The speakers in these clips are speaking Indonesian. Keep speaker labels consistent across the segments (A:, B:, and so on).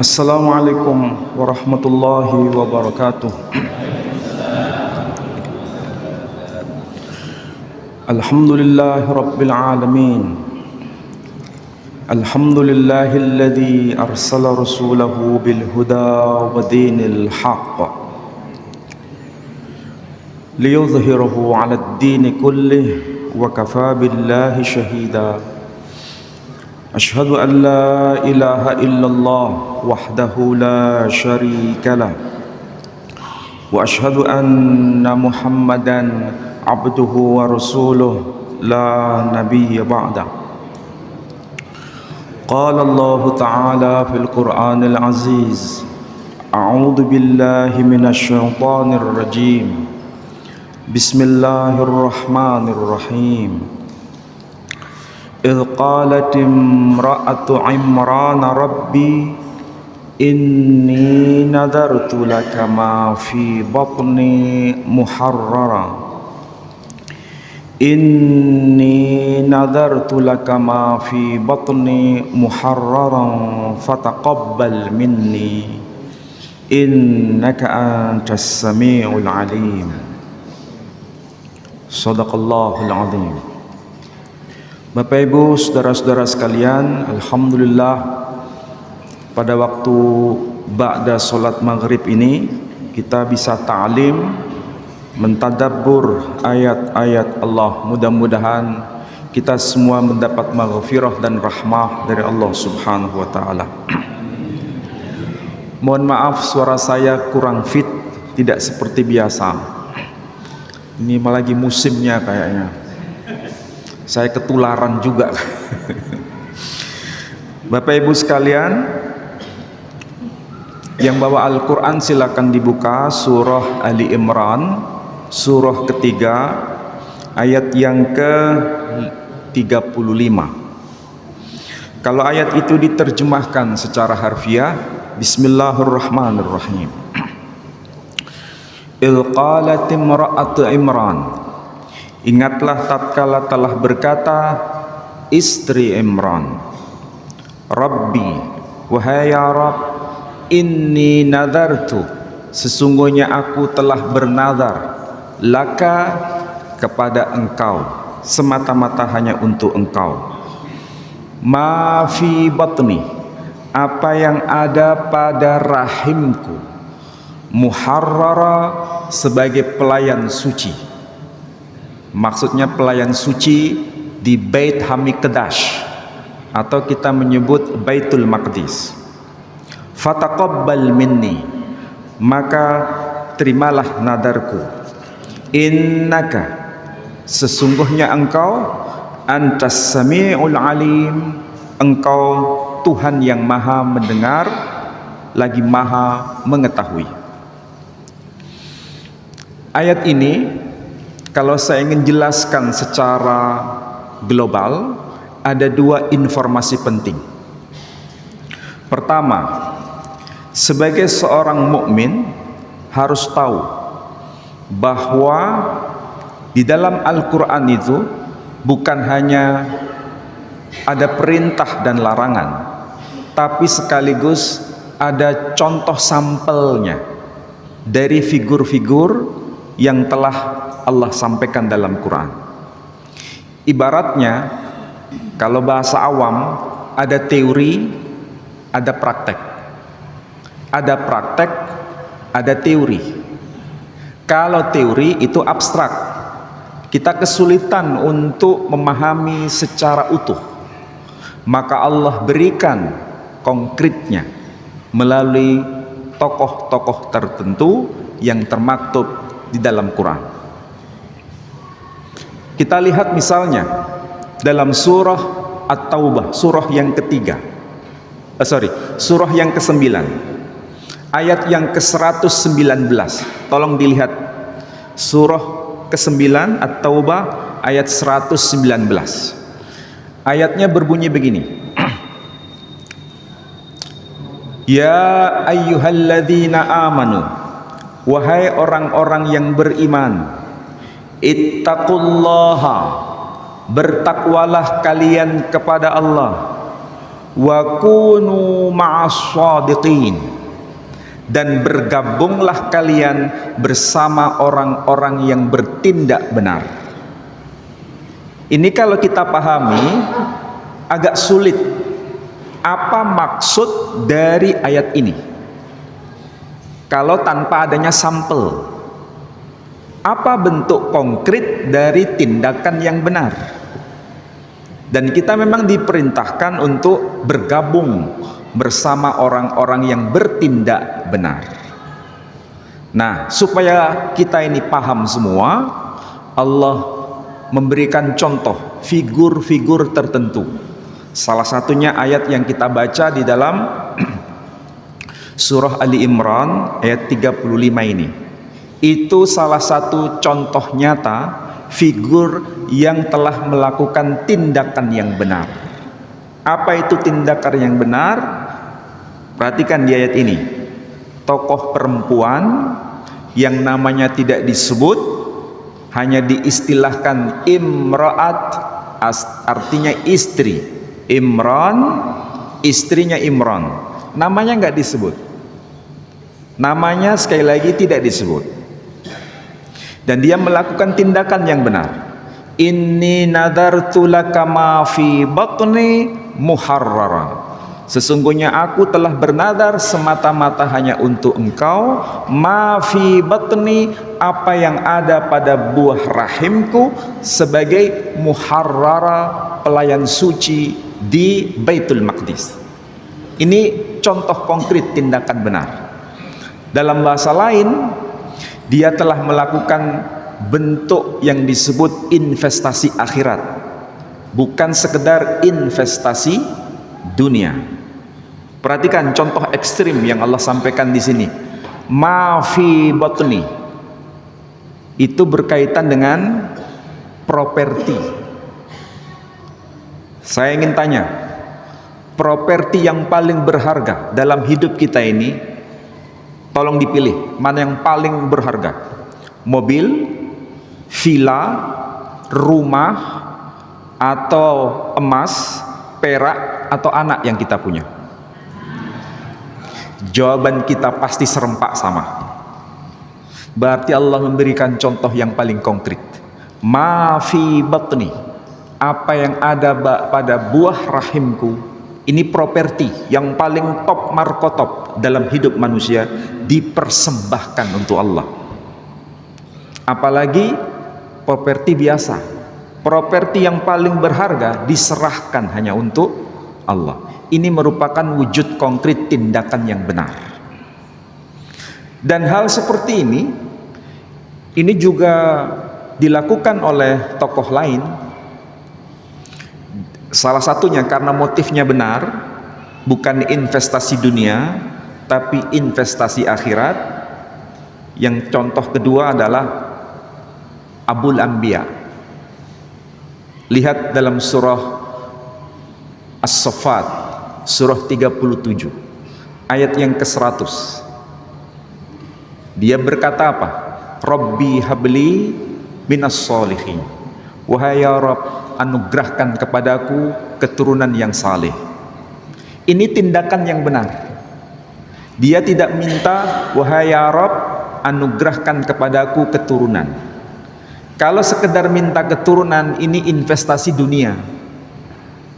A: Assalamualaikum warahmatullahi wabarakatuh. Alhamdulillahi rabbil alamin. Alhamdulillahilladzi arsala rasulahu bil huda wa dinil haqq liyudhhirahu 'alad dini kullih wa kafaa billahi shahida. Ashhadu an la ilaha illallah wahdahu la syarika lah wa ashhadu anna Muhammadan abduhu wa rasuluh la nabiyya ba'da. Qala Allah ta'ala fil Qur'anil aziz, a'udzu billahi minasy syaithanir rajim. Bismillahirrahmanirrahim. إذ قالت امرأة عمران ربي إني نذرت لك ما في بطني محررا إني نذرت لك ما في بطني محررا فتقبل مني إنك أنت السميع العليم. صدق الله العظيم. Bapak Ibu, saudara-saudara sekalian, alhamdulillah pada waktu ba'da salat maghrib ini kita bisa ta'lim, mentadabbur ayat-ayat Allah. Mudah-mudahan kita semua mendapat maghfirah dan rahmah dari Allah Subhanahu wa taala. Mohon maaf suara saya kurang fit, tidak seperti biasa. Ini malah lagi musimnya kayaknya. Saya ketularan juga. Bapak Ibu sekalian yang bawa Al-Quran silakan dibuka surah Ali Imran, surah ketiga, ayat yang ke-35. Kalau ayat itu diterjemahkan secara harfiah, Bismillahirrahmanirrahim. Il qalat imra'atu Imran, ingatlah tatkala telah berkata istri Imran, Rabbi, wahai ya Rabb, inni nadartu, sesungguhnya aku telah bernazar, laka, kepada engkau, semata-mata hanya untuk engkau, ma fi batni, apa yang ada pada rahimku, muharrara, sebagai pelayan suci. Maksudnya pelayan suci di Bait Hamikdash, atau kita menyebut Baitul Maqdis. Fataqabbal minni, maka terimalah nadarku. Innaka, sesungguhnya engkau, antas sami'ul alim, engkau Tuhan yang maha mendengar lagi maha mengetahui. Ayat ini kalau saya ingin jelaskan secara global, ada dua informasi penting. Pertama, sebagai seorang mukmin harus tahu bahwa di dalam Al-Quran itu bukan hanya ada perintah dan larangan, tapi sekaligus ada contoh sampelnya dari figur-figur yang telah Allah sampaikan dalam Quran. Ibaratnya, kalau bahasa awam, ada teori, ada praktek. Ada praktek, ada teori. Kalau teori itu abstrak, kita kesulitan untuk memahami secara utuh. Maka Allah berikan konkretnya melalui tokoh-tokoh tertentu yang termaktub di dalam Quran. Kita lihat misalnya dalam surah At-Taubah, surah yang ketiga, surah yang ke-9, ayat yang ke-119. Tolong dilihat surah ke-9 At-Taubah ayat 119. Ayatnya berbunyi begini. Ya ayyuhalladzina amanu, wahai orang-orang yang beriman, ittaqullaha, bertakwalah kalian kepada Allah, wa kunu ma'as shadiqin, dan bergabunglah kalian bersama orang-orang yang bertindak benar. Ini kalau kita pahami agak sulit. Apa maksud dari ayat ini? Kalau tanpa adanya sampel, apa bentuk konkret dari tindakan yang benar? Dan kita memang diperintahkan untuk bergabung bersama orang-orang yang bertindak benar. Nah, supaya kita ini paham semua, Allah memberikan contoh figur-figur tertentu. Salah satunya ayat yang kita baca di dalam surah Ali Imran ayat 35 ini. Itu salah satu contoh nyata figur yang telah melakukan tindakan yang benar. Apa itu tindakan yang benar? Perhatikan di ayat ini. Tokoh perempuan yang namanya tidak disebut, hanya diistilahkan imra'at, artinya istri. Imran, istrinya Imran. Namanya nggak disebut. Namanya sekali lagi tidak disebut. Dan dia melakukan tindakan yang benar. Inni nadartu laka ma fi batni muharrara. Sesungguhnya aku telah bernadar semata-mata hanya untuk engkau, ma fi batni, apa yang ada pada buah rahimku, sebagai muharrara, pelayan suci di Baitul Maqdis. Ini contoh konkret tindakan benar. Dalam bahasa lain, dia telah melakukan bentuk yang disebut investasi akhirat, bukan sekedar investasi dunia. Perhatikan contoh ekstrim yang Allah sampaikan di sini. Ma fi batni, itu berkaitan dengan properti. Saya ingin tanya, properti yang paling berharga dalam hidup kita ini, tolong dipilih mana yang paling berharga. Mobil, villa, rumah, atau emas, perak, atau anak yang kita punya? Jawaban kita pasti serempak sama. Berarti Allah memberikan contoh yang paling konkret. Ma fi batni, apa yang ada pada buah rahimku. Ini properti yang paling top markotop dalam hidup manusia, dipersembahkan untuk Allah. Apalagi properti biasa, properti yang paling berharga diserahkan hanya untuk Allah. Ini merupakan wujud konkret tindakan yang benar. Dan hal seperti ini juga dilakukan oleh tokoh lain. Salah satunya karena motifnya benar, bukan investasi dunia, tapi investasi akhirat. Yang contoh kedua adalah Abul Anbiya. Lihat dalam surah As-Saffat, surah 37, ayat yang ke-100. Dia berkata apa? Rabbi habli minas sholihin. Wahai ya Rabb, anugerahkan kepadaku keturunan yang saleh. Ini tindakan yang benar. Dia tidak minta, wahai ya Rabb, anugerahkan kepadaku keturunan. Kalau sekedar minta keturunan, ini investasi dunia.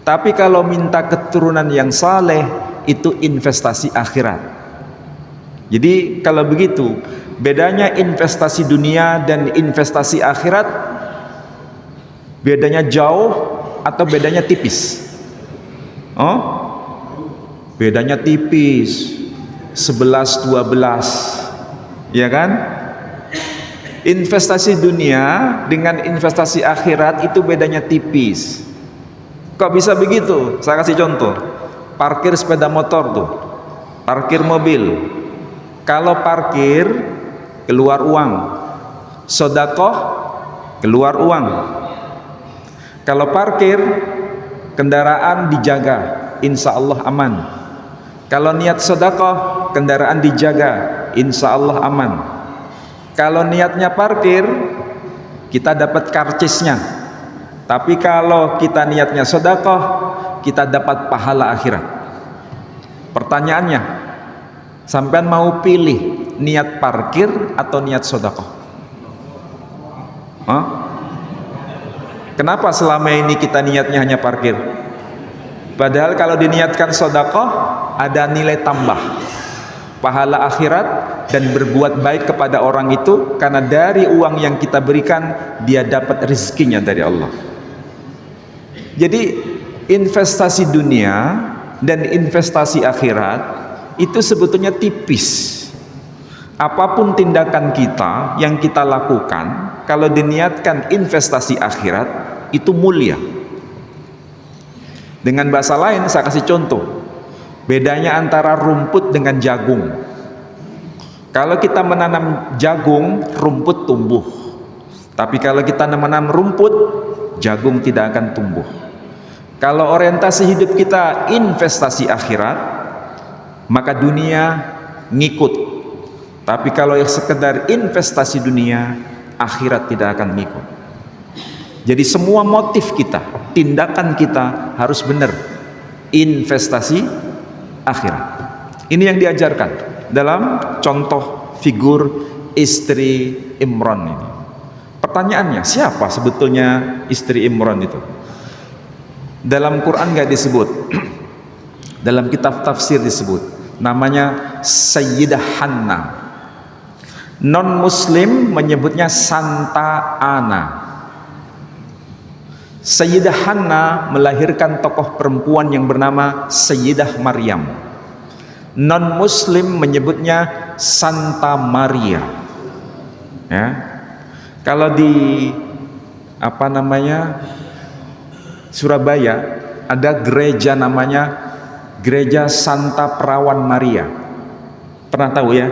A: Tapi kalau minta keturunan yang saleh, itu investasi akhirat. Jadi kalau begitu, bedanya investasi dunia dan investasi akhirat, bedanya jauh atau bedanya tipis? Oh, bedanya tipis, 11-12, ya kan? Investasi dunia dengan investasi akhirat itu bedanya tipis. Kok bisa begitu? Saya kasih contoh. Parkir sepeda motor tuh, parkir mobil. Kalau parkir keluar uang, sedekah keluar uang. Kalau parkir kendaraan dijaga, insya Allah aman. Kalau niat sedekah, kendaraan dijaga, insya Allah aman. Kalau niatnya parkir, kita dapat karcisnya. Tapi kalau kita niatnya sedekah, kita dapat pahala akhirat. Pertanyaannya, sampean mau pilih niat parkir atau niat sedekah? Hah? Kenapa selama ini kita niatnya hanya parkir? Padahal kalau diniatkan sedekah ada nilai tambah, pahala akhirat dan berbuat baik kepada orang itu, karena dari uang yang kita berikan dia dapat rezekinya dari Allah. Jadi investasi dunia dan investasi akhirat itu sebetulnya tipis. Apapun tindakan kita yang kita lakukan, kalau diniatkan investasi akhirat itu mulia. Dengan bahasa lain saya kasih contoh, bedanya antara rumput dengan jagung. Kalau kita menanam jagung, rumput tumbuh. Tapi kalau kita menanam rumput, jagung tidak akan tumbuh. Kalau orientasi hidup kita investasi akhirat, maka dunia ngikut. Tapi kalau yang sekedar investasi dunia, akhirat tidak akan ngikut. Jadi semua motif kita, tindakan kita harus benar, investasi akhirat. Ini yang diajarkan dalam contoh figur istri Imran ini. Pertanyaannya, siapa sebetulnya istri Imran itu? Dalam Quran nggak disebut, dalam kitab tafsir disebut, namanya Sayyidah Hanna. Non Muslim menyebutnya Santa Ana. Sayyidah Hanna melahirkan tokoh perempuan yang bernama Sayyidah Maryam. Non Muslim menyebutnya Santa Maria. Ya. Kalau di Surabaya ada gereja namanya Gereja Santa Perawan Maria. Pernah tahu ya?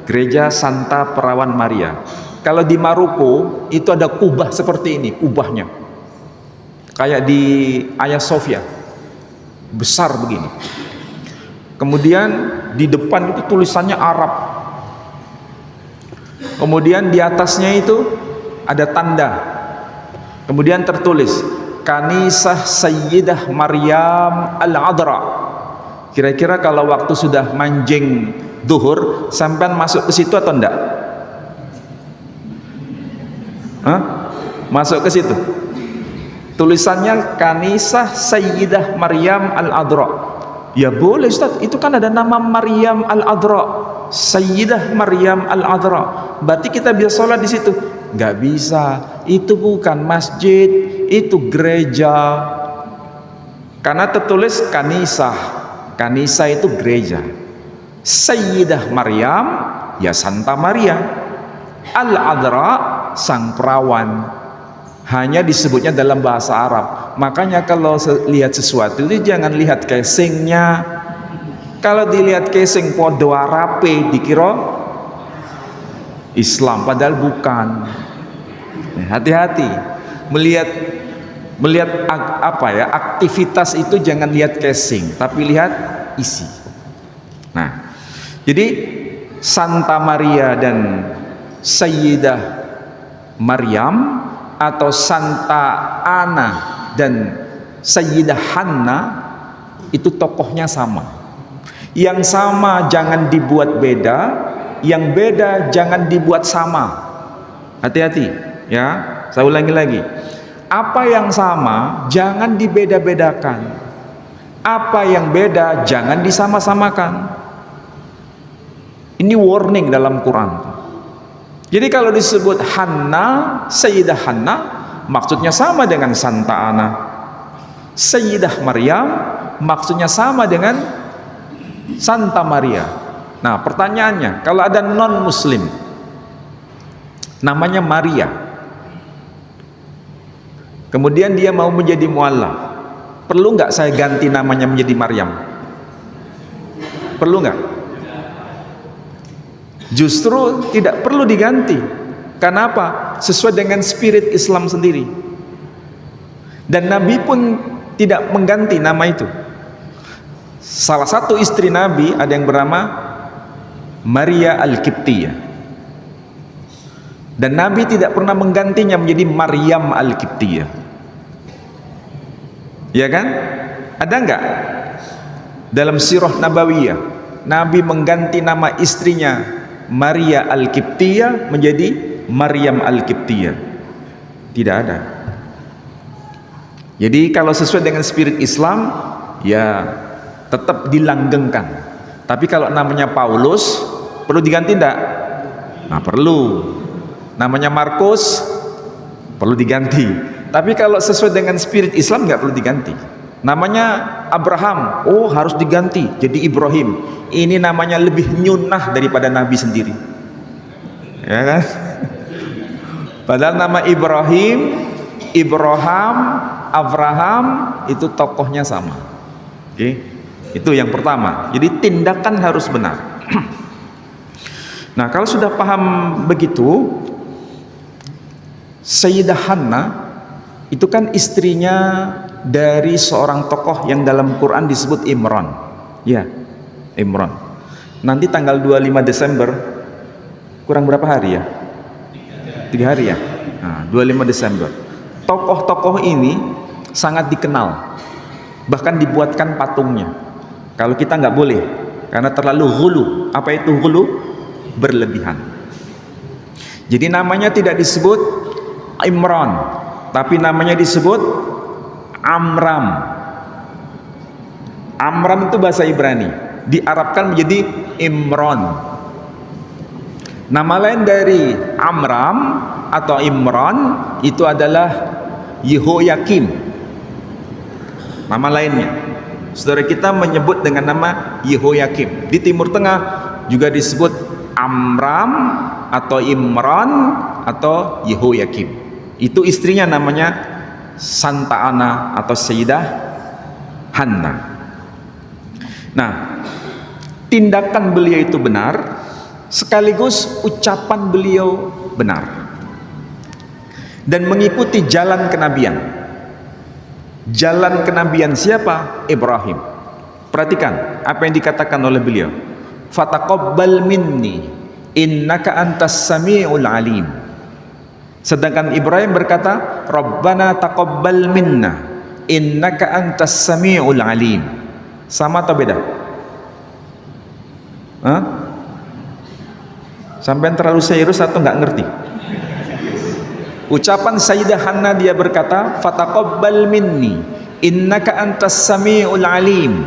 A: Gereja Santa Perawan Maria. Kalau di Maroko itu ada kubah seperti ini, kubahnya kayak di Hagia Sophia, besar begini. Kemudian di depan itu tulisannya Arab. Kemudian di atasnya itu ada tanda. Kemudian tertulis Kanisah Sayyidah Maryam Al-Adra. Kira-kira kalau waktu sudah manjing duhur, sampean masuk ke situ atau enggak? Masuk ke situ. Tulisannya Kanisah Sayyidah Maryam Al-Adra. Ya boleh Ustaz, itu kan ada nama Maryam Al-Adra, Sayyidah Maryam Al-Adra. Berarti kita bisa sholat di situ? Nggak bisa. Itu bukan masjid, itu gereja. Karena tertulis Kanisah. Kanisah itu gereja. Sayyidah Maryam ya Santa Maria. Al-Adra sang perawan. Hanya disebutnya dalam bahasa Arab. Makanya kalau lihat sesuatu itu jangan lihat casingnya. Kalau dilihat casing podo Arabe dikira Islam, padahal bukan. Hati-hati melihat aktivitas itu, jangan lihat casing, tapi lihat isi. Nah, jadi Santa Maria dan Sayyidah Maryam atau Santa Ana dan Sayyidah Hanna itu tokohnya sama. Yang sama jangan dibuat beda, yang beda jangan dibuat sama. Hati-hati ya, saya ulangi lagi. Apa yang sama jangan dibeda-bedakan. Apa yang beda jangan disama-samakan. Ini warning dalam Quran. Jadi kalau disebut Hanna, Sayyidah Hanna, maksudnya sama dengan Santa Ana. Sayyidah Maryam maksudnya sama dengan Santa Maria. Nah, pertanyaannya, kalau ada non muslim namanya Maria, kemudian dia mau menjadi mu'allaf, perlu nggak saya ganti namanya menjadi Maryam? Perlu nggak? Justru tidak perlu diganti. Karena apa? Sesuai dengan spirit Islam sendiri. Dan Nabi pun tidak mengganti nama itu. Salah satu istri Nabi ada yang bernama Maria Al-Qibtiyah. Dan Nabi tidak pernah menggantinya menjadi Maryam Al-Qibtiyah. Ya kan? Ada enggak? Dalam sirah Nabawiyah, Nabi mengganti nama istrinya Maria Al-Qibtiyah menjadi Maryam Al-Qibtiyah. Tidak ada. Jadi kalau sesuai dengan spirit Islam, ya tetap dilanggengkan. Tapi kalau namanya Paulus, perlu diganti enggak? Nah, perlu. Namanya Markus, perlu diganti. Tapi kalau sesuai dengan spirit Islam nggak perlu diganti. Namanya Abraham, oh harus diganti jadi Ibrahim. Ini namanya lebih nyunah daripada Nabi sendiri, ya kan? Padahal nama Ibrahim, Abraham itu tokohnya sama. Oke, itu yang pertama. Jadi tindakan harus benar. Nah, kalau sudah paham begitu, Sayyidah Hanna itu kan istrinya dari seorang tokoh yang dalam Quran disebut Imran. Ya, Imran. Nanti tanggal 25 Desember, kurang berapa hari ya? 3 hari ya? Nah, 25 Desember. Tokoh-tokoh ini sangat dikenal. Bahkan dibuatkan patungnya. Kalau kita nggak boleh, karena terlalu ghulu. Apa itu ghulu? Berlebihan. Jadi namanya tidak disebut Imran, tapi namanya disebut Amram. Amram itu bahasa Ibrani, diarabkan menjadi Imran. Nama lain dari Amram atau Imran itu adalah Yehoyakim. Nama lainnya, saudara kita menyebut dengan nama Yehoyakim. Di Timur Tengah juga disebut Amram atau Imran atau Yehoyakim. Itu istrinya namanya Santa Ana atau Sayyidah Hanna. Nah, tindakan beliau itu benar, sekaligus ucapan beliau benar, dan mengikuti jalan kenabian. Jalan kenabian siapa? Ibrahim. Perhatikan apa yang dikatakan oleh beliau. Fataqabbal minni innaka antas samiul alim. Sedangkan Ibrahim berkata, Rabbana taqabbal minna innaka antas samiul alim. Sama atau beda? Hah? Sampai terlalu serius atau nggak ngerti? Ucapan Sayyidah Hanna, dia berkata, fataqabbal minni innaka antas samiul alim.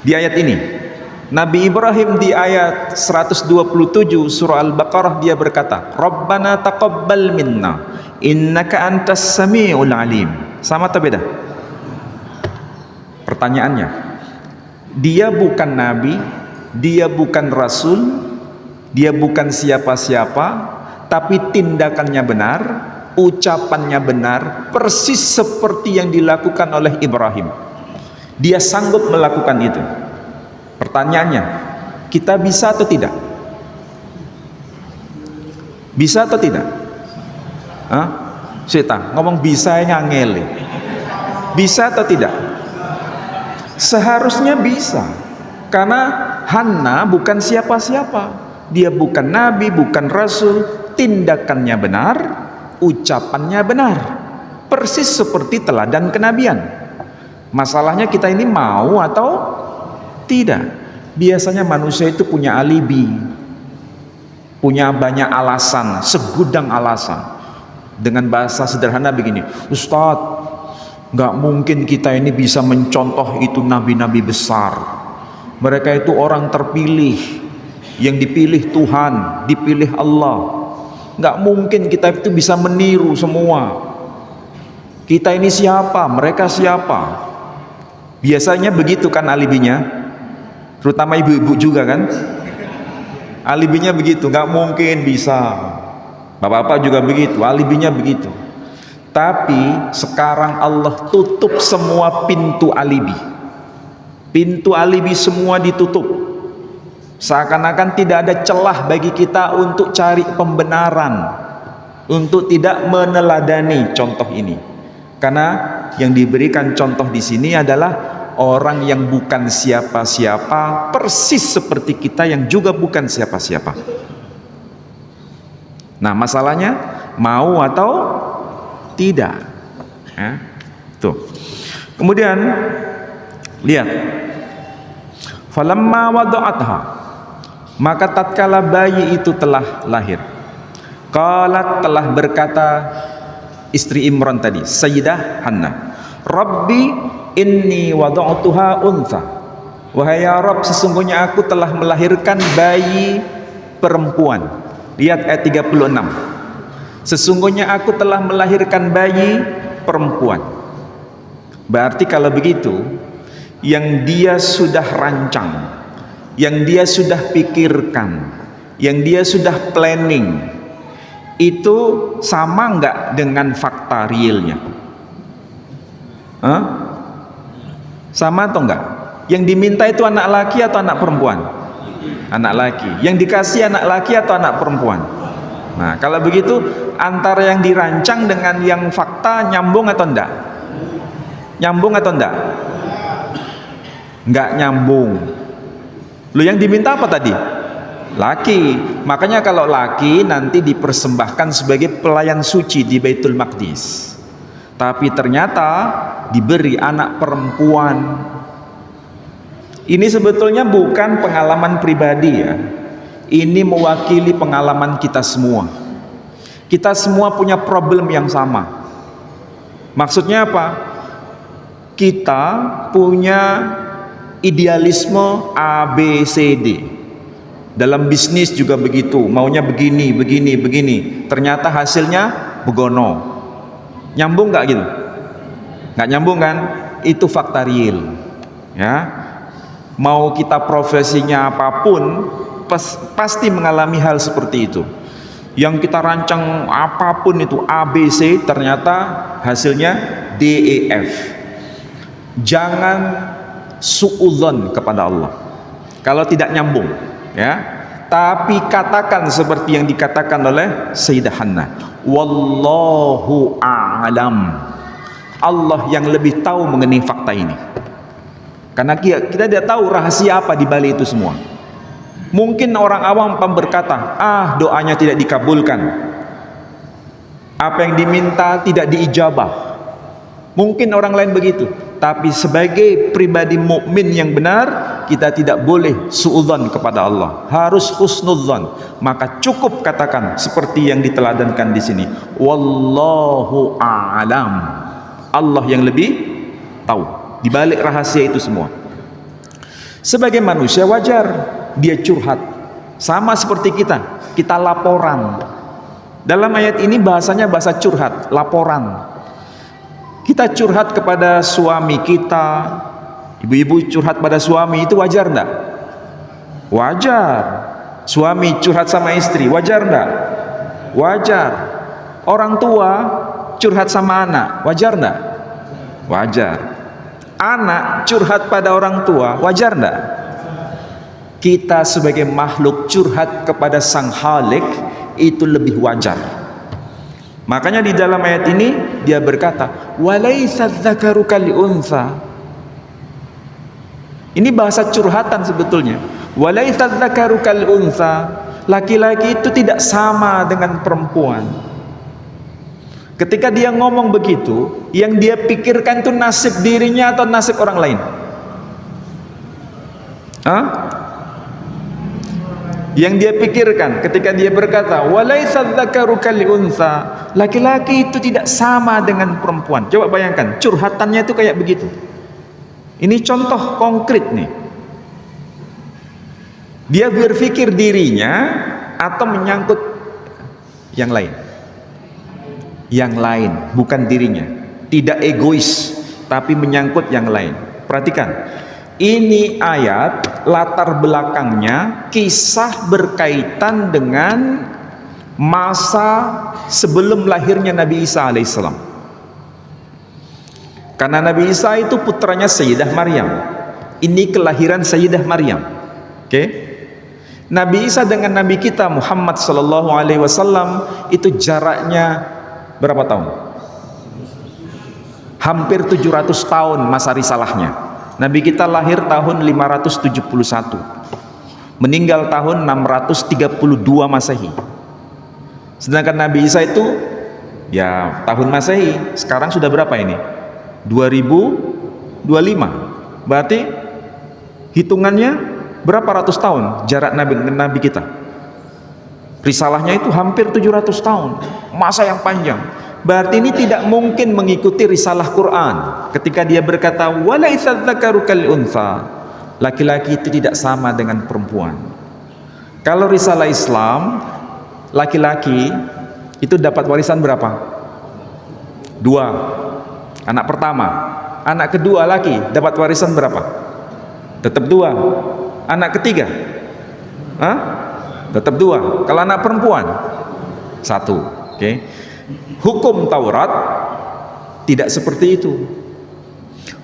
A: Di ayat ini Nabi Ibrahim di ayat 127 surah Al-Baqarah dia berkata, Rabbana taqabbal minna innaka antas samiul alim. Sama atau beda? Pertanyaannya, dia bukan nabi, dia bukan rasul, dia bukan siapa-siapa, tapi tindakannya benar, ucapannya benar, persis seperti yang dilakukan oleh Ibrahim. Dia sanggup melakukan itu. Pertanyaannya, kita bisa atau tidak? Bisa atau tidak? Hah? Sita, ngomong bisa yang ngangel. Bisa atau tidak? Seharusnya bisa. Karena Hanna bukan siapa-siapa. Dia bukan nabi, bukan rasul. Tindakannya benar, ucapannya benar. Persis seperti teladan kenabian. Masalahnya kita ini mau atau tidak. Biasanya manusia itu punya alibi, punya banyak alasan, segudang alasan. Dengan bahasa sederhana begini, Ustadz, nggak mungkin kita ini bisa mencontoh itu nabi-nabi besar. Mereka itu orang terpilih, yang dipilih Tuhan, dipilih Allah. Nggak mungkin kita itu bisa meniru semua. Kita ini siapa, mereka siapa. Biasanya begitu kan alibinya, terutama ibu-ibu juga kan, alibinya begitu, nggak mungkin bisa. Bapak-bapak juga begitu, alibinya begitu. Tapi sekarang Allah tutup semua pintu alibi. Pintu alibi semua ditutup. Seakan-akan tidak ada celah bagi kita untuk cari pembenaran, untuk tidak meneladani contoh ini. Karena yang diberikan contoh di sini adalah orang yang bukan siapa-siapa, persis seperti kita yang juga bukan siapa-siapa. Nah, masalahnya mau atau tidak. Tuh. Kemudian Lihat. Falamma wada'atha, maka tatkala bayi itu telah lahir, qalat, telah berkata istri Imran tadi, Sayyidah Hannah, Rabbi inni wada'tuha untha, wahai ya Rabb, sesungguhnya aku telah melahirkan bayi perempuan. Lihat ayat 36, sesungguhnya aku telah melahirkan bayi perempuan. Berarti kalau begitu, yang dia sudah rancang, yang dia sudah pikirkan, yang dia sudah planning, itu sama enggak dengan fakta realnya? Hah? Sama atau enggak? Yang diminta itu anak laki atau anak perempuan? Anak laki. Yang dikasih anak laki atau anak perempuan? Nah, kalau begitu antara yang dirancang dengan yang fakta nyambung atau enggak? Nyambung atau enggak? Enggak nyambung. Lu yang diminta apa tadi? Laki. Makanya kalau laki nanti dipersembahkan sebagai pelayan suci di Baitul Maqdis. Tapi ternyata diberi anak perempuan. Ini sebetulnya bukan pengalaman pribadi ya. Ini mewakili pengalaman kita semua. Kita semua punya problem yang sama. Maksudnya apa? Kita punya idealisme A, B, C, D. Dalam bisnis juga begitu, maunya begini, begini, begini. Ternyata hasilnya begono. Nyambung nggak gitu? Nggak nyambung kan? Itu fakta real. Ya, mau kita profesinya apapun, pasti mengalami hal seperti itu. Yang kita rancang apapun itu A, B, C, ternyata hasilnya D, E, F. Jangan suudzon kepada Allah kalau tidak nyambung, ya. Tapi katakan seperti yang dikatakan oleh Sayyidah Hannah, wallahu a'lam, Allah yang lebih tahu mengenai fakta ini. Karena kita tidak tahu rahasia apa di balik itu semua. Mungkin orang awam berkata, doanya tidak dikabulkan, apa yang diminta tidak diijabah. Mungkin orang lain begitu. Tapi sebagai pribadi mukmin yang benar, kita tidak boleh suudzon kepada Allah, harus husnudzon. Maka cukup katakan seperti yang diteladankan di sini, wallahu a'lam, Allah yang lebih tahu di balik rahasia itu semua. Sebagai manusia wajar dia curhat, sama seperti kita laporan. Dalam ayat ini bahasanya bahasa curhat, laporan. Kita curhat kepada suami kita, ibu-ibu curhat pada suami, itu wajar enggak? Wajar. Suami curhat sama istri, wajar enggak? Wajar. Orang tua curhat sama anak, wajar enggak? Wajar. Anak curhat pada orang tua, wajar enggak? Kita sebagai makhluk curhat kepada Sang Khalik itu lebih wajar. Makanya di dalam ayat ini dia berkata, walaisa dzakaru kal untha. Ini bahasa curhatan sebetulnya. Walaisa dzakaru kal untha. Laki-laki itu tidak sama dengan perempuan. Ketika dia ngomong begitu, yang dia pikirkan itu nasib dirinya atau nasib orang lain? Hah? Yang dia pikirkan ketika dia berkata walaisa dzakaru kal untha, laki-laki itu tidak sama dengan perempuan. Coba bayangkan, curhatannya itu kayak begitu. Ini contoh konkret nih. Dia berpikir dirinya atau menyangkut yang lain. Yang lain, bukan dirinya. Tidak egois, tapi menyangkut yang lain. Perhatikan. Ini ayat latar belakangnya kisah berkaitan dengan masa sebelum lahirnya Nabi Isa alaihissalam. Karena Nabi Isa itu putranya Sayyidah Maryam. Ini kelahiran Sayyidah Maryam. Oke? Nabi Isa dengan Nabi kita Muhammad sallallahu alaihi wasallam itu jaraknya berapa tahun? Hampir 700 tahun masa risalahnya. Nabi kita lahir tahun 571, meninggal tahun 632 Masehi. Sedangkan Nabi Isa itu ya tahun Masehi. Sekarang sudah berapa ini? 2025. Berarti hitungannya berapa ratus tahun jarak Nabi kita. Risalahnya itu hampir 700 tahun, masa yang panjang. Berarti ini tidak mungkin mengikuti risalah Quran ketika dia berkata walaitsa dzakaru kal untha, laki-laki itu tidak sama dengan perempuan. Kalau risalah Islam, laki-laki itu dapat warisan berapa? 2. Anak pertama. Anak kedua laki dapat warisan berapa? Tetap 2. Anak ketiga? Tetap 2. Kalau anak perempuan? 1. Oke. Hukum Taurat tidak seperti itu.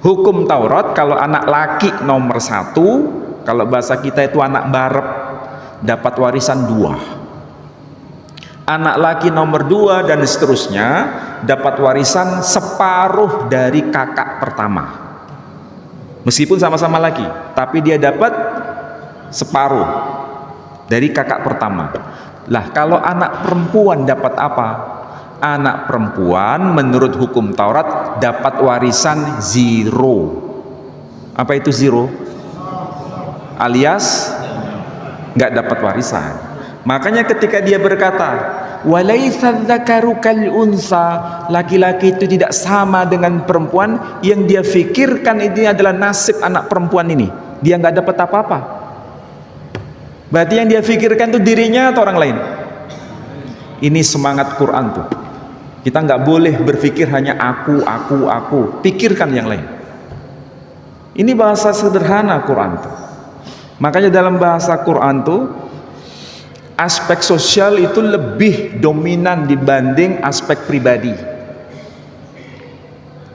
A: Hukum Taurat kalau anak laki nomor 1, kalau bahasa kita itu anak barep, dapat warisan 2. Anak laki nomor 2 dan seterusnya dapat warisan separuh dari kakak pertama. Meskipun sama-sama laki, tapi dia dapat separuh dari kakak pertama. Lah kalau anak perempuan dapat apa? Anak perempuan menurut hukum Taurat dapat warisan 0. Apa itu 0? Alias nggak dapat warisan. Makanya ketika dia berkata walaitsa dzakaru kal unsa, laki-laki itu tidak sama dengan perempuan, yang dia fikirkan ini adalah nasib anak perempuan ini, dia nggak dapat apa-apa. Berarti yang dia fikirkan itu dirinya atau orang lain? Ini semangat Quran tuh. Kita nggak boleh berpikir hanya aku, pikirkan yang lain. Ini bahasa sederhana Quran tuh. Makanya dalam bahasa Quran tuh aspek sosial itu lebih dominan dibanding aspek pribadi.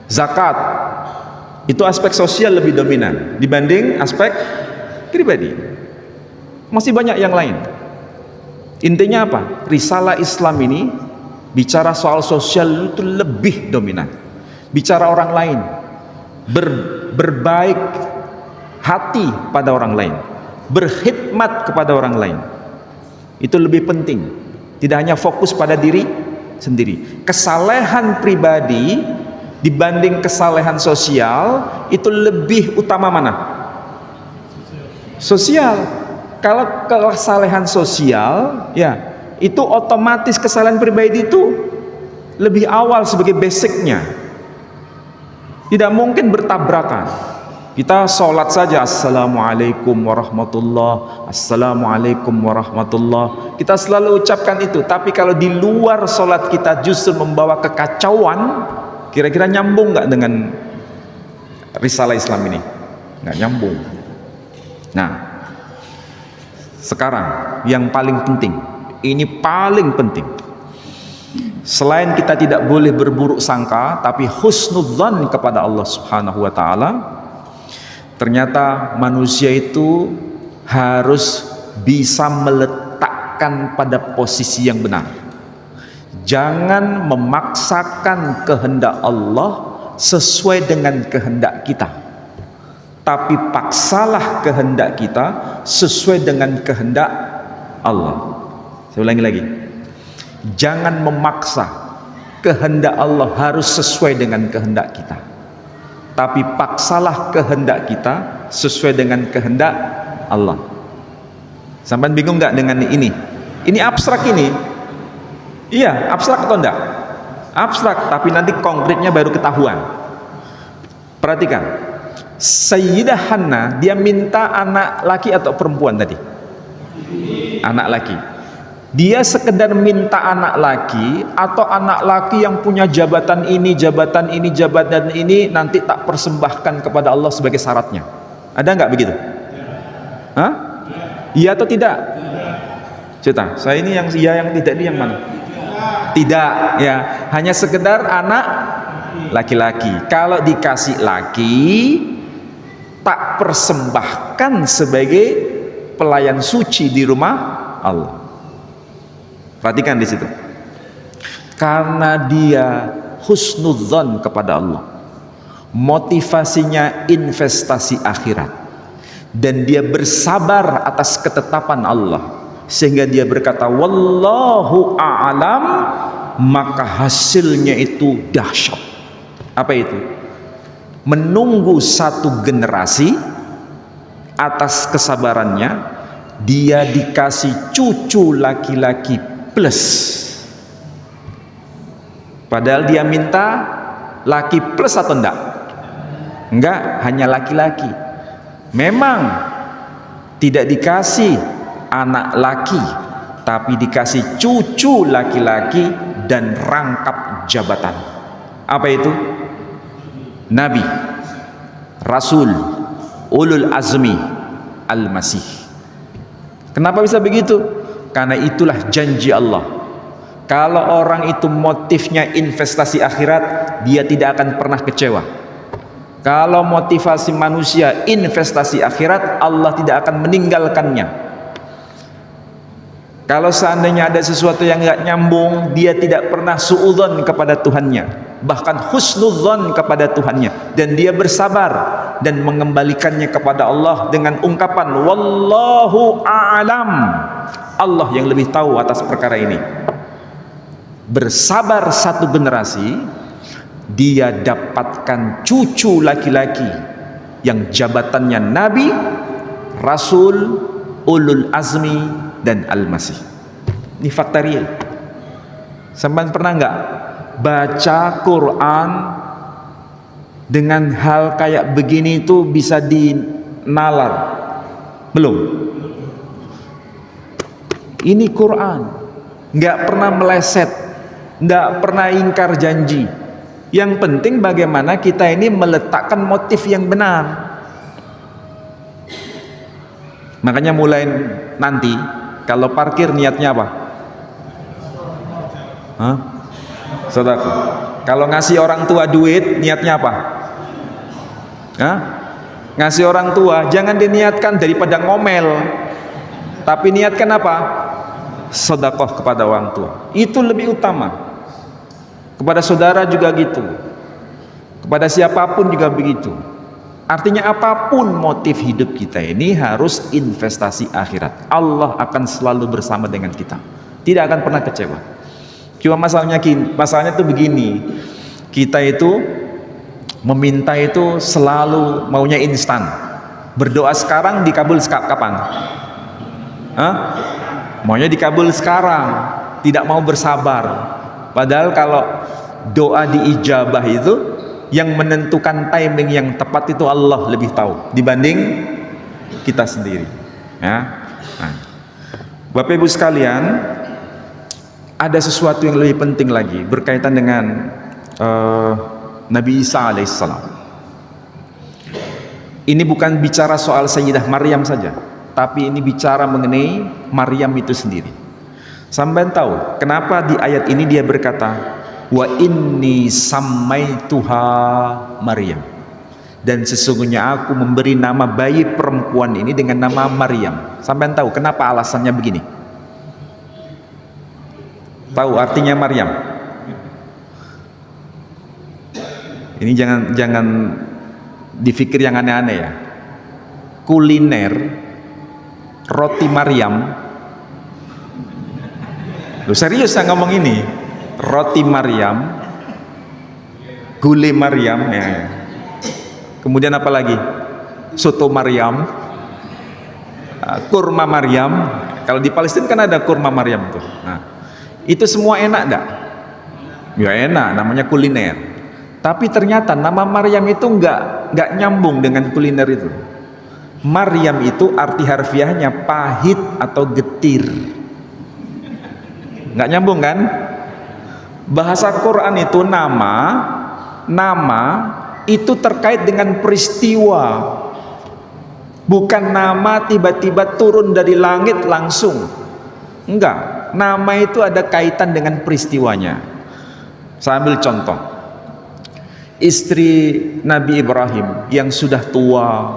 A: Zakat itu aspek sosial lebih dominan dibanding aspek pribadi. Masih banyak yang lain. Intinya apa? Risalah Islam ini bicara soal sosial itu lebih dominan. Bicara orang lain, berbaik hati pada orang lain, berkhidmat kepada orang lain, itu lebih penting. Tidak hanya fokus pada diri sendiri. Kesalehan pribadi dibanding kesalehan sosial itu lebih utama mana? Sosial. Kalau kesalehan sosial, ya itu otomatis kesalahan pribadi itu lebih awal sebagai basicnya. Tidak mungkin bertabrakan. Kita sholat saja assalamualaikum warahmatullah, assalamualaikum warahmatullah, kita selalu ucapkan itu. Tapi kalau di luar sholat kita justru membawa kekacauan, kira-kira nyambung nggak dengan risalah Islam ini? Nggak nyambung. Nah, sekarang yang paling penting, ini paling penting, selain kita tidak boleh berburuk sangka, tapi husnudzan kepada Allah Subhanahu wa Ta'ala. Ternyata manusia itu harus bisa meletakkan pada posisi yang benar. Jangan memaksakan kehendak Allah sesuai dengan kehendak kita, tapi paksalah kehendak kita sesuai dengan kehendak Allah. Saya ulangi lagi, jangan memaksa kehendak Allah harus sesuai dengan kehendak kita, tapi paksalah kehendak kita sesuai dengan kehendak Allah. Sampai bingung nggak dengan ini? Ini abstrak ini. Iya, abstrak atau enggak? Abstrak, tapi nanti konkretnya baru ketahuan. Perhatikan. Sayyidah Hannah, dia minta anak laki atau perempuan tadi? Anak laki. Dia sekedar minta anak laki atau anak laki yang punya jabatan ini, jabatan ini, jabatan ini, nanti tak persembahkan kepada Allah sebagai syaratnya. Ada nggak begitu? Hah? Iya atau tidak? Cerita, saya ini yang iya, yang tidak ini yang mana? Tidak, ya, hanya sekedar anak laki-laki. Kalau dikasih laki, tak persembahkan sebagai pelayan suci di rumah Allah. Perhatikan di situ. Karena dia husnudzon kepada Allah, motivasinya investasi akhirat, dan dia bersabar atas ketetapan Allah, sehingga dia berkata wallahu a'lam, maka hasilnya itu dahsyat. Apa itu? menunggu satu generasi atas kesabarannya, dia dikasih cucu laki-laki plus. Padahal dia minta laki plus atau enggak? Enggak, hanya laki-laki. Memang tidak dikasih anak laki, tapi dikasih cucu laki-laki dan rangkap jabatan. Apa itu? Nabi, Rasul, Ulul Azmi, Al-Masih. Kenapa bisa begitu? Karena itulah janji Allah. Kalau orang itu motifnya investasi akhirat, dia tidak akan pernah kecewa. Kalau motivasi manusia investasi akhirat, Allah tidak akan meninggalkannya. Kalau seandainya ada sesuatu yang nggak nyambung, dia tidak pernah suudzon kepada Tuhannya, bahkan husnudzon kepada Tuhannya, dan dia bersabar dan mengembalikannya kepada Allah dengan ungkapan wallahu a'lam. Allah yang lebih tahu atas perkara ini. Bersabar satu generasi, dia dapatkan cucu laki-laki yang jabatannya Nabi, Rasul, Ulul Azmi, dan Al-Masih. Ini fakta real. Sampai pernah nggak baca Quran dengan hal kayak begini itu bisa dinalar? Belum. Ini Quran, nggak pernah meleset, nggak pernah ingkar janji. Yang penting bagaimana kita ini meletakkan motif yang benar. Makanya mulai nanti kalau parkir niatnya apa? Hah? Sedekah. Kalau ngasih orang tua duit niatnya apa? Hah? Ngasih orang tua jangan diniatkan daripada ngomel, tapi niatkan apa? Sedekah kepada orang tua. Itu lebih utama. Kepada saudara juga gitu, kepada siapapun juga begitu. Artinya apapun motif hidup kita ini harus investasi akhirat. Allah akan selalu bersama dengan kita, tidak akan pernah kecewa. Cuma masalahnya tuh begini, kita itu meminta itu selalu maunya instan. Berdoa sekarang dikabul kapan? Hah? Maunya dikabul sekarang, tidak mau bersabar. Padahal kalau doa diijabah itu yang menentukan timing yang tepat itu Allah lebih tahu dibanding kita sendiri. Ya. Nah, Bapak Ibu sekalian, ada sesuatu yang lebih penting lagi berkaitan dengan Nabi Isa alaihissalam. Ini bukan bicara soal Sayyidah Maryam saja, tapi ini bicara mengenai Maryam itu sendiri. Sampai tahu kenapa di ayat ini dia berkata wa inni sammaituha Maryam, dan sesungguhnya aku memberi nama bayi perempuan ini dengan nama Maryam. Sampai tahu kenapa alasannya begini? Tahu artinya Maryam? Ini jangan dipikir yang aneh-aneh ya. Kuliner roti Maryam. Lu serius saya ngomong ini? Roti Maryam, gulai Maryam, ya. Kemudian apa lagi? Soto Maryam, kurma Maryam. Kalau di Palestina kan ada kurma Maryam tuh. Nah, itu semua enak enggak? Ya enak, namanya kuliner. Tapi ternyata nama Maryam itu enggak nyambung dengan kuliner itu. Maryam itu arti harfiahnya pahit atau getir. Nggak nyambung kan? Bahasa Quran itu nama itu terkait dengan peristiwa, bukan nama tiba-tiba turun dari langit langsung. Enggak, nama itu ada kaitan dengan peristiwanya. Saya ambil contoh, istri Nabi Ibrahim yang sudah tua,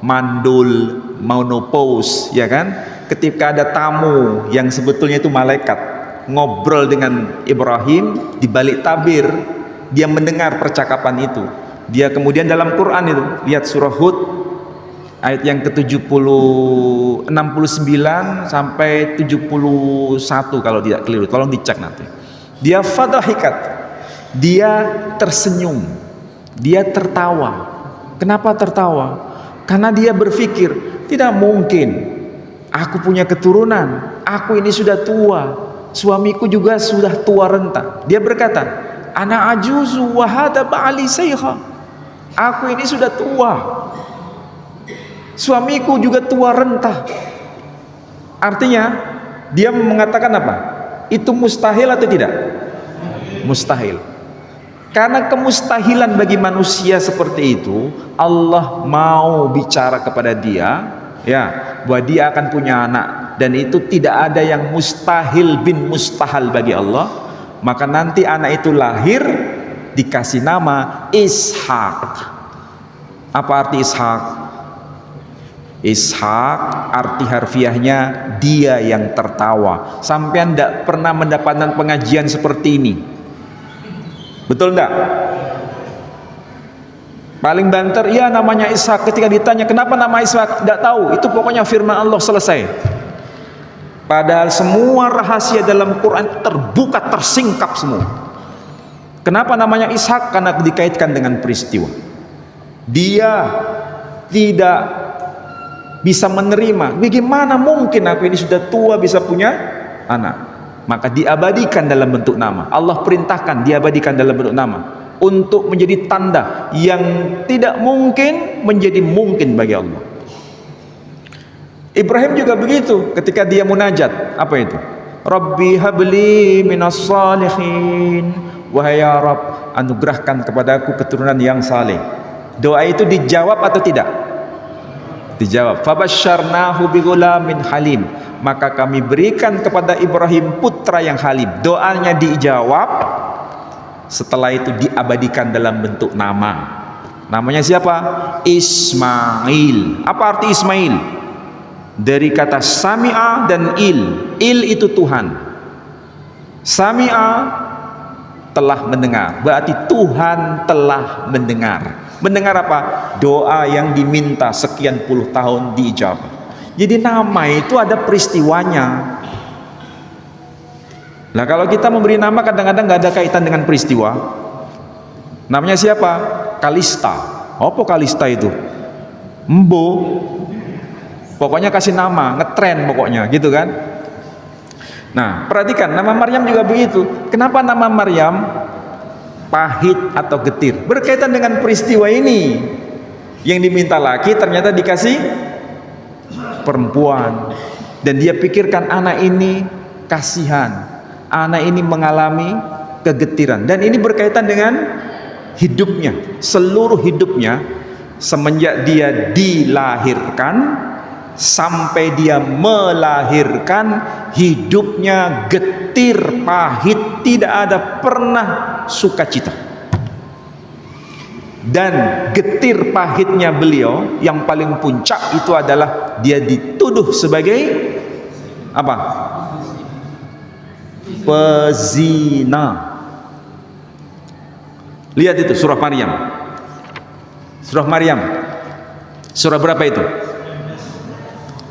A: mandul, menopause, ya kan? Ketika ada tamu yang sebetulnya itu malaikat ngobrol dengan Ibrahim di balik tabir, dia mendengar percakapan itu. Dia kemudian dalam Quran itu, lihat surah Hud ayat yang ke-69 sampai 71 kalau tidak keliru, tolong dicek nanti. Dia fadahikat, dia tersenyum, dia tertawa. Kenapa tertawa? Karena dia berpikir, tidak mungkin aku punya keturunan, aku ini sudah tua, suamiku juga sudah tua renta. Dia berkata, ana ajuzu wa hada ba'ali saykha. Aku ini sudah tua, suamiku juga tua renta. Artinya dia mengatakan apa? Itu mustahil atau tidak? Mustahil. Karena kemustahilan bagi manusia seperti itu, Allah mau bicara kepada dia, ya, bahwa dia akan punya anak, dan itu tidak ada yang mustahil bin mustahil bagi Allah. Maka nanti anak itu lahir dikasih nama Ishak. Apa arti Ishak? Ishak arti harfiahnya dia yang tertawa. Sampean tidak pernah mendapatkan pengajian seperti ini, betul enggak? Paling banter, ya namanya Ishak. Ketika ditanya kenapa nama Ishak, tidak tahu. Itu pokoknya firman Allah, selesai. Padahal semua rahasia dalam Quran terbuka, tersingkap semua. Kenapa namanya Ishak? Karena dikaitkan dengan peristiwa. Dia tidak bisa menerima, bagaimana mungkin aku ini sudah tua bisa punya anak. Maka diabadikan dalam bentuk nama. Allah perintahkan diabadikan dalam bentuk nama, untuk menjadi tanda yang tidak mungkin menjadi mungkin bagi Allah. Ibrahim juga begitu, ketika dia munajat, apa itu? Rabbi habli minas salihin. Wahai ya Rabb, anugerahkan kepadaku keturunan yang saleh. Doa itu dijawab atau tidak? Dijawab. Fabasyarnahu bighulamin halim. Maka kami berikan kepada Ibrahim putra yang halim. Doanya dijawab. Setelah itu diabadikan dalam bentuk nama. Namanya siapa? Ismail. Apa arti Ismail? Dari kata sami'a dan il. Il itu Tuhan. Sami'a telah mendengar. Berarti Tuhan telah mendengar. Mendengar apa? Doa yang diminta sekian puluh tahun diijabah. Jadi nama itu ada peristiwanya. Nah kalau kita memberi nama kadang-kadang nggak ada kaitan dengan peristiwa. Namanya siapa? Kalista. Apa Kalista itu? Mbo. Pokoknya kasih nama, ngetren pokoknya, gitu kan? Nah perhatikan, nama Maryam juga begitu. Kenapa nama Maryam pahit atau getir? Berkaitan dengan peristiwa ini. Yang diminta laki ternyata dikasih perempuan. Dan dia pikirkan anak ini kasihan, anak ini mengalami kegetiran. Dan ini berkaitan dengan hidupnya, seluruh hidupnya, semenjak dia dilahirkan sampai dia melahirkan, hidupnya getir, pahit, tidak ada pernah sukacita. Dan getir pahitnya beliau yang paling puncak itu adalah dia dituduh sebagai apa? Pezina. Lihat itu surah Maryam. Surah Maryam. Surah berapa itu?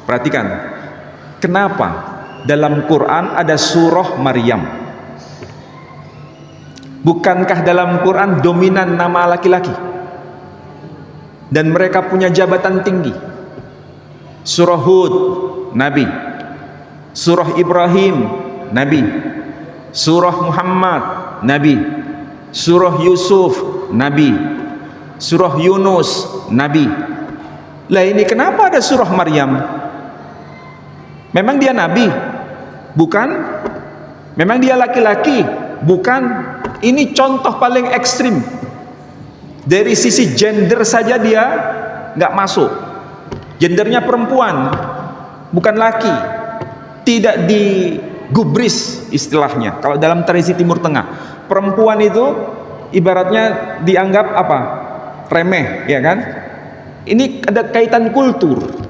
A: Perhatikan. Kenapa dalam Quran ada surah Maryam? Bukankah dalam Quran dominan nama laki-laki? Dan mereka punya jabatan tinggi. Surah Hud, Nabi. Surah Ibrahim, Nabi. Surah Muhammad, Nabi. Surah Yusuf, Nabi. Surah Yunus, Nabi. Lah ini kenapa ada surah Maryam? Memang dia nabi? Bukan. Memang dia laki-laki? Bukan. Ini contoh paling ekstrim. Dari sisi gender saja dia nggak masuk. Gendernya perempuan, bukan laki. Tidak digubris istilahnya. Kalau dalam tradisi Timur Tengah, perempuan itu ibaratnya dianggap apa? Remeh, ya kan? Ini ada kaitan kultur.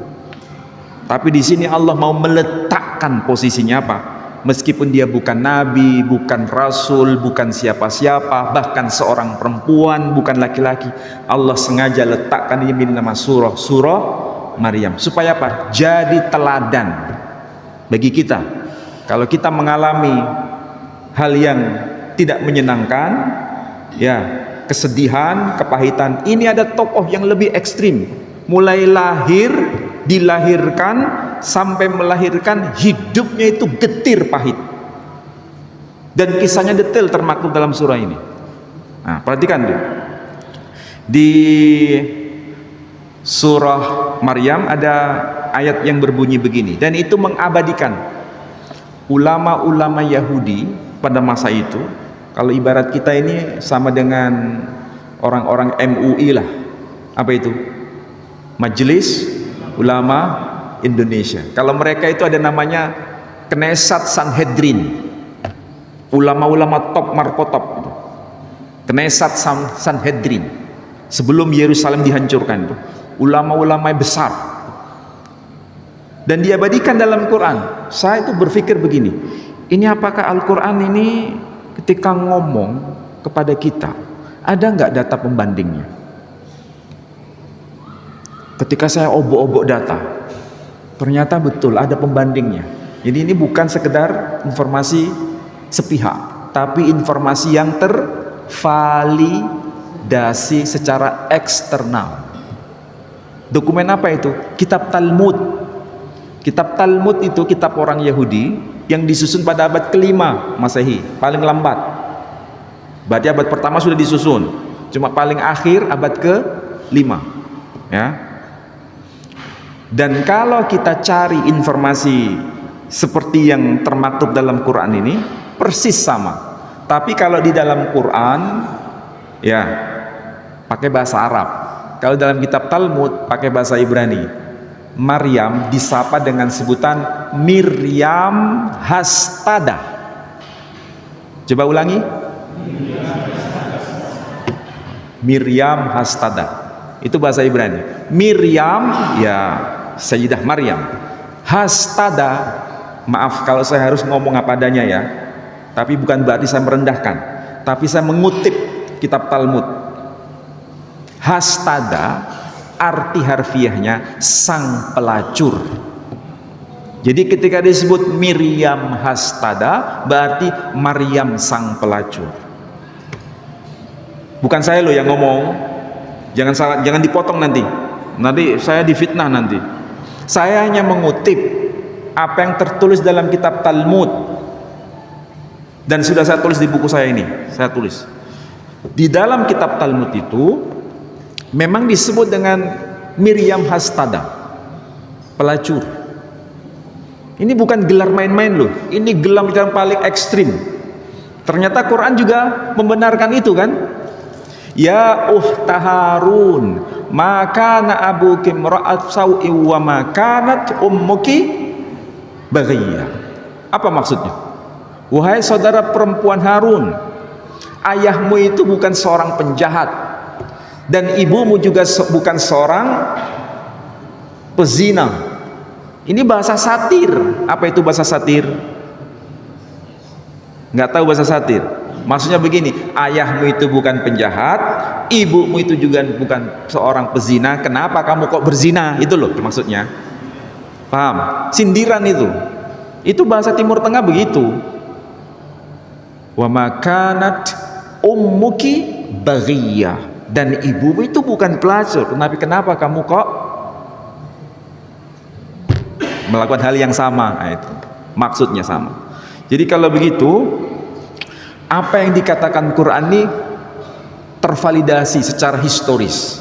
A: Tapi di sini Allah mau meletakkan posisinya apa? Meskipun dia bukan nabi, bukan rasul, bukan siapa-siapa, bahkan seorang perempuan, bukan laki-laki, Allah sengaja letakkan ini nama surah Maryam. Supaya apa? Jadi teladan bagi kita. Kalau kita mengalami hal yang tidak menyenangkan, ya kesedihan, kepahitan. Ini ada tokoh yang lebih ekstrim, mulai lahir, dilahirkan sampai melahirkan, hidupnya itu getir pahit, dan kisahnya detail termaktub dalam surah ini. Nah, perhatikan tuh, di surah Maryam ada ayat yang berbunyi begini, dan itu mengabadikan ulama-ulama Yahudi pada masa itu. Kalau ibarat kita ini sama dengan orang-orang MUI lah. Apa itu? Majelis Ulama Indonesia. Kalau mereka itu ada namanya Knesset Sanhedrin, ulama-ulama top markotop, Knesset Sanhedrin, sebelum Yerusalem dihancurkan itu, ulama-ulama besar. Dan diabadikan dalam Quran. Saya itu berpikir begini, ini apakah Al-Quran ini ketika ngomong kepada kita, ada nggak data pembandingnya? Ketika saya obok-obok data, ternyata betul ada pembandingnya. Jadi ini bukan sekedar informasi sepihak, tapi informasi yang tervalidasi secara eksternal. Dokumen apa itu? Kitab Talmud. Kitab Talmud itu kitab orang Yahudi yang disusun pada abad ke-5 Masehi, paling lambat. Berarti abad pertama sudah disusun, cuma paling akhir abad ke-5, ya. Dan kalau kita cari informasi seperti yang termaktub dalam Quran ini, persis sama. Tapi kalau di dalam Quran, ya pakai bahasa Arab. Kalau dalam kitab Talmud pakai bahasa Ibrani. Maryam disapa dengan sebutan Miriam Hastada. Coba ulangi. Miriam Hastada. Itu bahasa Ibrani. Miriam, ya Sayyidah Maryam. Hastada, maaf kalau saya harus ngomong apa adanya ya, tapi bukan berarti saya merendahkan, tapi saya mengutip kitab Talmud. Hastada arti harfiahnya sang pelacur. Jadi ketika disebut Miriam Hastada, berarti Maryam sang pelacur. Bukan saya loh yang ngomong. Jangan salah, jangan dipotong nanti saya difitnah nanti. Saya hanya mengutip apa yang tertulis dalam kitab Talmud, dan sudah saya tulis di buku saya ini. Saya tulis di dalam kitab Talmud itu memang disebut dengan Miriam Hastada, pelacur. Ini bukan gelar main-main loh, ini gelar yang paling ekstrim. Ternyata Quran juga membenarkan itu kan. Ya ukhta Harun, maka na abuki imra'at sau'i wa ma kanat ummuki baghiyah. Apa maksudnya? Wahai saudara perempuan Harun, ayahmu itu bukan seorang penjahat, dan ibumu juga bukan seorang pezina. Ini bahasa satir. Apa itu bahasa satir? Nggak tahu bahasa satir. Maksudnya begini, ayahmu itu bukan penjahat, ibumu itu juga bukan seorang pezina, kenapa kamu kok berzina? Itu loh maksudnya. Paham? Sindiran itu. Itu bahasa Timur Tengah begitu. Wa makanat ummuki baghiyah, dan ibumu itu bukan pelacur, tapi kenapa kamu kok melakukan hal yang sama? Nah, itu maksudnya sama. Jadi kalau begitu, apa yang dikatakan Quran ini tervalidasi secara historis,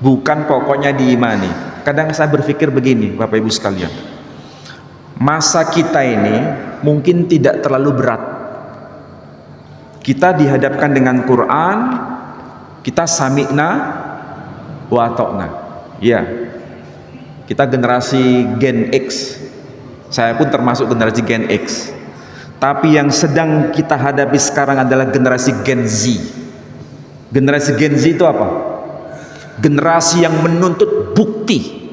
A: bukan pokoknya diimani. Kadang saya berpikir begini, Bapak Ibu sekalian, masa kita ini mungkin tidak terlalu berat. Kita dihadapkan dengan Quran, kita sami'na wa ata'na. Ya, kita generasi Gen X, saya pun termasuk generasi Gen X. Tapi yang sedang kita hadapi sekarang adalah generasi Gen Z. Generasi Gen Z itu apa? Generasi yang menuntut bukti.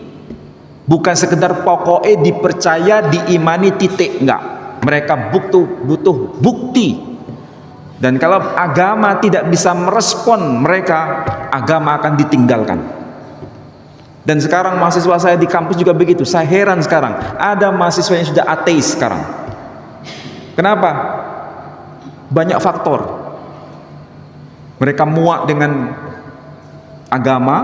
A: Bukan sekedar pokoknya dipercaya, diimani, titik. Enggak. Mereka butuh bukti. Dan kalau agama tidak bisa merespon mereka, agama akan ditinggalkan. Dan sekarang mahasiswa saya di kampus juga begitu. Saya heran sekarang, ada mahasiswa yang sudah ateis sekarang. Kenapa? Banyak faktor. Mereka muak dengan agama,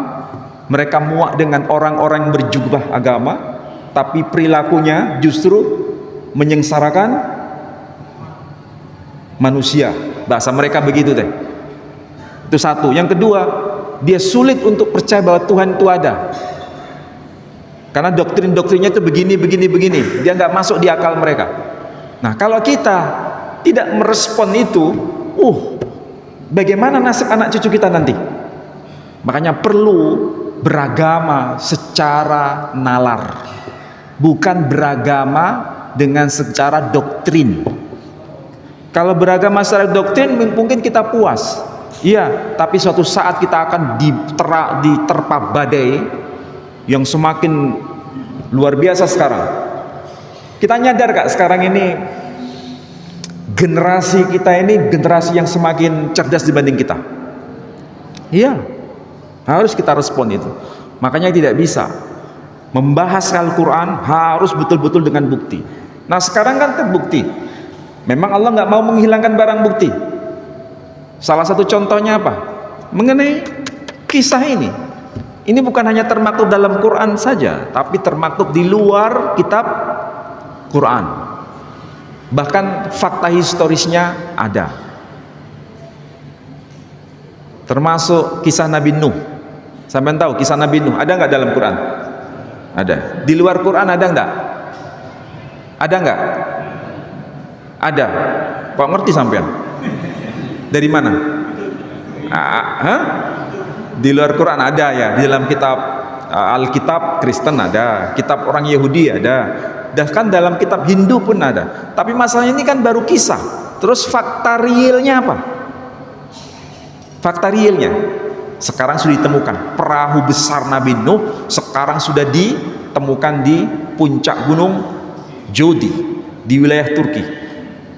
A: mereka muak dengan orang-orang yang berjubah agama, tapi perilakunya justru menyengsarakan manusia. Bahasa mereka begitu deh. Itu satu. Yang kedua, dia sulit untuk percaya bahwa Tuhan itu ada, karena doktrin-doktrinnya itu begini. Dia nggak masuk di akal mereka. Nah, kalau kita tidak merespon itu, bagaimana nasib anak cucu kita nanti? Makanya perlu beragama secara nalar, bukan beragama dengan secara doktrin. Kalau beragama secara doktrin mungkin kita puas, iya, tapi suatu saat kita akan diterpa badai yang semakin luar biasa sekarang. Kita nyadar gak sekarang ini generasi kita ini generasi yang semakin cerdas dibanding kita? Iya, harus kita respon itu. Makanya tidak bisa membahas Al-Quran harus betul-betul dengan bukti. Nah, sekarang kan terbukti memang Allah nggak mau menghilangkan barang bukti. Salah satu contohnya apa? Mengenai kisah ini. Ini bukan hanya termaktub dalam Quran saja, tapi termaktub di luar kitab Quran. Bahkan fakta historisnya ada. Termasuk kisah Nabi Nuh. Sampai tahu kisah Nabi Nuh ada nggak dalam Quran? Ada. Di luar Quran ada nggak? Ada nggak? Ada. Kok ngerti sampean? Dari mana? Di luar Quran ada ya. Di dalam kitab Alkitab Kristen ada, kitab orang Yahudi ada, bahkan dalam kitab Hindu pun ada. Tapi masalahnya ini kan baru kisah. Terus fakta realnya apa? Fakta realnya sekarang sudah ditemukan. Perahu besar Nabi Nuh sekarang sudah ditemukan di puncak gunung Jodi di wilayah Turki.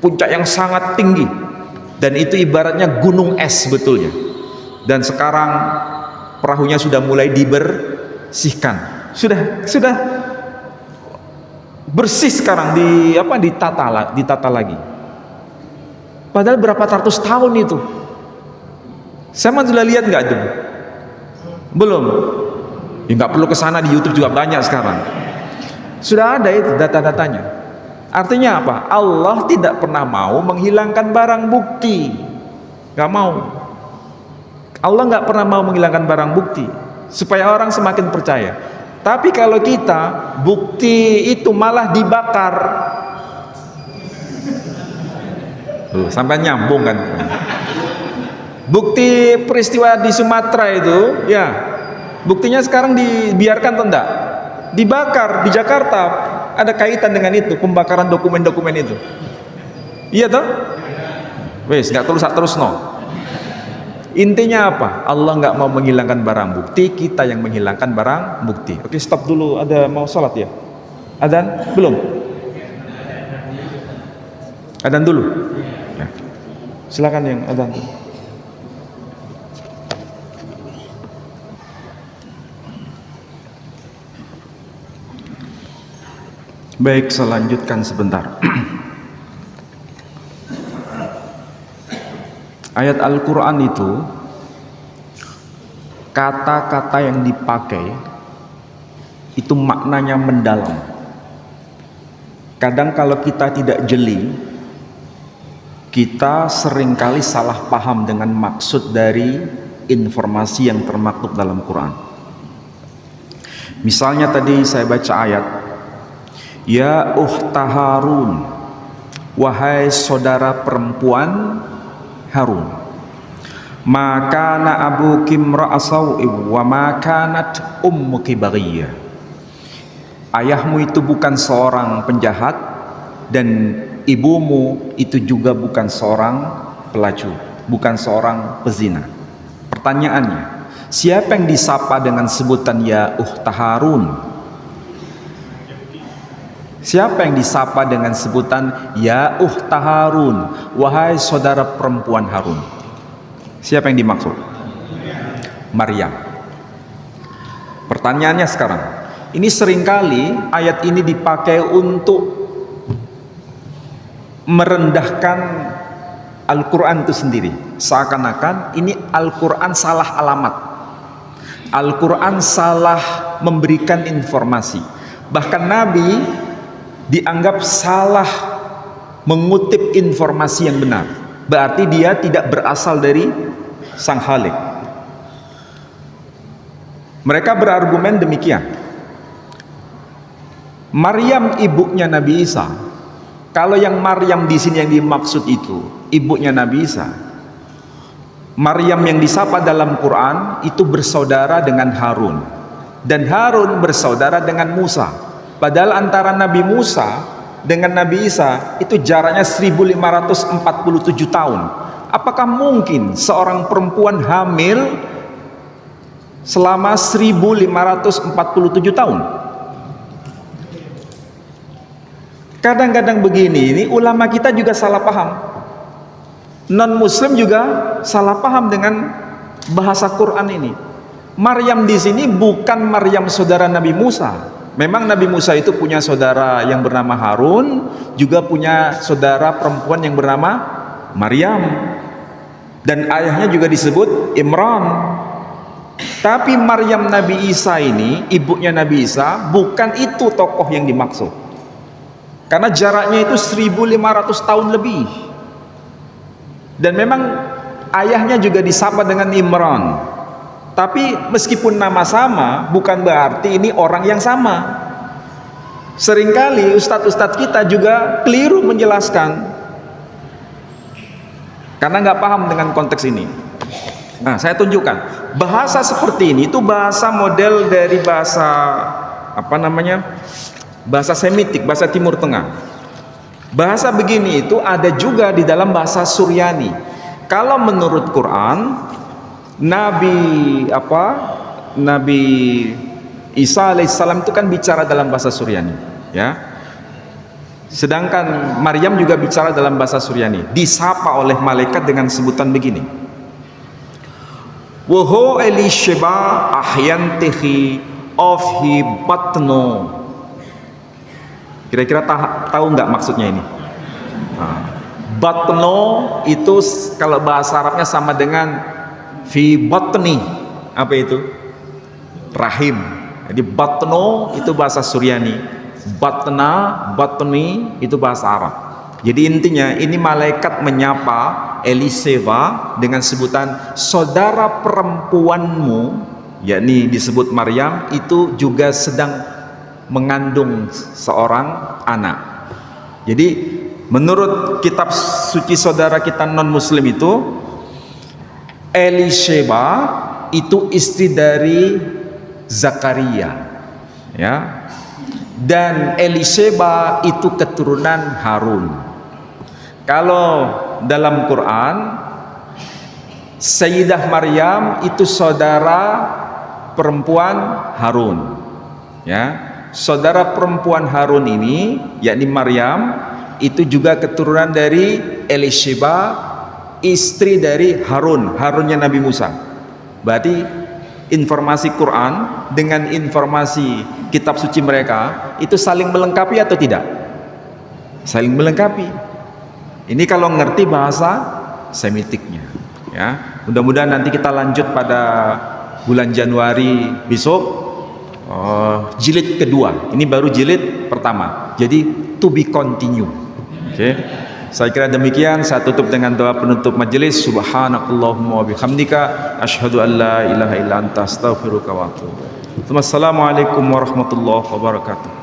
A: Puncak yang sangat tinggi, dan itu ibaratnya gunung es sebetulnya. Dan sekarang perahunya sudah mulai dibersihkan, sudah bersih sekarang, ditata lagi. Padahal berapa ratus tahun itu. Saya sudah lihat nggak itu? Belum. Ya, nggak perlu ke sana, di YouTube juga banyak sekarang. Sudah ada itu data-datanya. Artinya apa? Allah tidak pernah mau menghilangkan barang bukti. Nggak mau. Allah nggak pernah mau menghilangkan barang bukti supaya orang semakin percaya. Tapi kalau kita, bukti itu malah dibakar. Sampai nyambung kan? Bukti peristiwa di Sumatera itu, ya, buktinya sekarang dibiarkan atau enggak? Dibakar. Di Jakarta ada kaitan dengan itu, pembakaran dokumen-dokumen itu. Iya toh? Wes, nggak terus no. Intinya apa? Allah nggak mau menghilangkan barang bukti, kita yang menghilangkan barang bukti. Oke, stop dulu. Ada mau sholat ya? Adzan? Belum? Adzan dulu. Ya. Silakan yang adzan. Baik, saya lanjutkan sebentar. Ayat Al-Quran itu, kata-kata yang dipakai itu maknanya mendalam. Kadang kalau kita tidak jeli, kita seringkali salah paham dengan maksud dari informasi yang termaktub dalam Quran. Misalnya tadi saya baca ayat, ya ukhta Harun, wahai saudara perempuan Harun, maka na abuki imra'asaw wa ma kanat ummuki baghiyah. Ayahmu itu bukan seorang penjahat dan ibumu itu juga bukan seorang pelacur, bukan seorang pezina. Pertanyaannya, siapa yang disapa dengan sebutan ya ukhta Harun? Siapa yang disapa dengan sebutan ya ukhta Harun, wahai saudara perempuan Harun? Siapa yang dimaksud? Maryam. Pertanyaannya sekarang, ini seringkali ayat ini dipakai untuk merendahkan Al-Quran itu sendiri. Seakan-akan ini Al-Quran salah alamat. Al-Quran salah memberikan informasi. Bahkan Nabi dianggap salah mengutip informasi yang benar. Berarti dia tidak berasal dari Sang Khalik. Mereka berargumen demikian. Maryam ibunya Nabi Isa. Kalau yang Maryam di sini yang dimaksud itu ibunya Nabi Isa. Maryam yang disapa dalam Quran itu bersaudara dengan Harun, dan Harun bersaudara dengan Musa. Padahal antara Nabi Musa dengan Nabi Isa itu jaraknya 1547 tahun. Apakah mungkin seorang perempuan hamil selama 1547 tahun? Kadang-kadang begini, ini ulama kita juga salah paham. Non-Muslim juga salah paham dengan bahasa Quran ini. Maryam di sini bukan Maryam saudara Nabi Musa. Memang Nabi Musa itu punya saudara yang bernama Harun, juga punya saudara perempuan yang bernama Maryam. Dan ayahnya juga disebut Imran. Tapi Maryam Nabi Isa ini, ibunya Nabi Isa, bukan itu tokoh yang dimaksud. Karena jaraknya itu 1500 tahun lebih. Dan memang ayahnya juga disapa dengan Imran. Tapi meskipun nama sama, bukan berarti ini orang yang sama. Seringkali ustadz-ustadz kita juga keliru menjelaskan, karena nggak paham dengan konteks ini. Nah, saya tunjukkan. Bahasa seperti ini itu bahasa model dari bahasa bahasa Semitik, bahasa Timur Tengah. Bahasa begini itu ada juga di dalam bahasa Suryani. Kalau menurut Quran, Nabi Isa alaihissalam itu kan bicara dalam bahasa Suryani, ya. Sedangkan Maryam juga bicara dalam bahasa Suryani. Disapa oleh malaikat dengan sebutan begini. Woho Elisheba ahyantihi ofhi batno. Kira-kira tahu nggak maksudnya ini? Batno itu kalau bahasa Arabnya sama dengan fi batni. Apa itu? Rahim. Jadi batno itu bahasa Suryani, batna, batni itu bahasa Arab. Jadi intinya ini malaikat menyapa Eliseva dengan sebutan saudara perempuanmu, yakni disebut Maryam, itu juga sedang mengandung seorang anak. Jadi menurut kitab suci saudara kita non muslim itu, Elisheba itu istri dari Zakaria, ya. Dan Elisheba itu keturunan Harun. Kalau dalam Quran, Sayyidah Maryam itu saudara perempuan Harun, ya. Saudara perempuan Harun ini, yakni Maryam, itu juga keturunan dari Elisheba, istri dari Harun, Harunnya Nabi Musa. Berarti informasi Quran dengan informasi kitab suci mereka itu saling melengkapi atau tidak? Saling melengkapi. Ini kalau ngerti bahasa Semitiknya, ya. Mudah-mudahan nanti kita lanjut pada bulan Januari besok. Jilid kedua, ini baru jilid pertama, jadi to be continue. Oke. Saya kira demikian. Saya tutup dengan doa penutup majelis. Subhanakallahumma wa bihamdika asyhadu an la ilaha illa anta astaghfiruka wa atubu ilaik. Assalamualaikum warahmatullahi wabarakatuh.